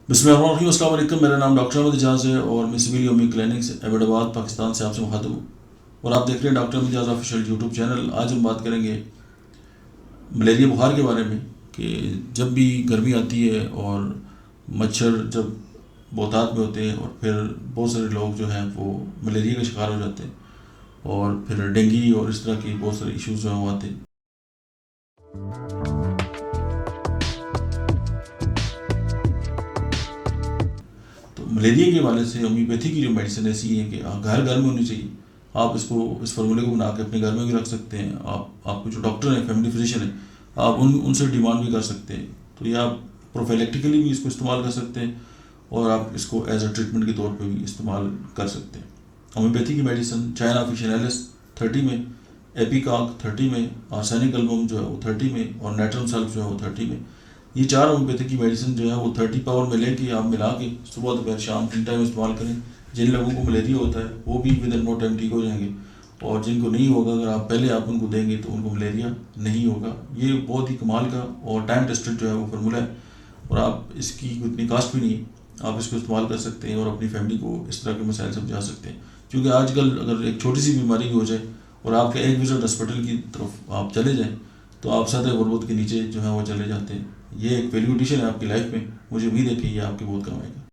बिस्मिल्लाहिर्रहमानिर्रहीम। अस्सलाम वालेकुम। मेरा नाम डॉक्टर अहमद एजाज है और मैं सिविल योमी क्लिनिक्स एबटाबाद पाकिस्तान से आपसे मुखातिब हूँ और आप देख रहे हैं doctor Ahmed Ejaz official YouTube channel. आज हम बात करेंगे मलेरिया बुखार के बारे में कि जब भी गर्मी आती है और मच्छर जब बहुतात में होते हैं और फिर बहुत सारे लोग जो हैं वो मलेरिया का शिकार हो जाते हैं और फिर डेंगू और इस तरह की बहुत सारे इश्यूज जो हैं वो आते हैं। तो मलेरिया के हवाले से होम्योपैथी की जो मेडिसिन ऐसी है कि घर घर में होनी चाहिए। आप इसको इस फार्मूले को बना के अपने घर में भी रख सकते हैं। आपके जो डॉक्टर हैं, फैमिली फिजिशियन हैं, आप उनसे डिमांड भी कर सकते हैं। तो ये आप प्रोफाइलेक्टिकली भी इसको इस्तेमाल कर सकते हैं और आप इसको एज अ ट्रीटमेंट के तौर पे भी इस्तेमाल कर सकते हैं। होम्योपैथी की मेडिसिन चाइना ऑफिशियनालिस 30 में, एपिकॉक 30 में, आर्सेनिक एल्बम जो है वो 30 में और नाइट्रम सल्फ जो है वो 30 में। ये चार होम्योपैथी की मेडिसिन जो है वो 30 पावर में लेके आप मिला के सुबह दोपहर शाम 3 टाइम इस्तेमाल करें। जिन लोगों को मलेरिया होता है वो भी विद इन नो टाइम ठीक हो जाएंगे और जिनको नहीं होगा अगर आप पहले आप उनको देंगे तो उनको मलेरिया नहीं होगा। ये बहुत ही कमाल का और टाइम टेस्टेड जो है वो फार्मूला है और आप इसकी इतनी कास्ट भी नहीं है। आप इसको इस्तेमाल कर सकते हैं और अपनी फैमिली को इस तरह के मसाइल समझा सकते हैं। क्योंकि आजकल अगर एक छोटी सी बीमारी भी हो जाए और आपके एक विजिट हॉस्पिटल की तरफ आप चले जाएँ तो आप सतह गुर्बत के नीचे जो है वो चले जाते हैं। ये एक वैल्यू एडिशन है आपकी लाइफ में। मुझे उम्मीद है कि ये आपके बहुत काम आएगा।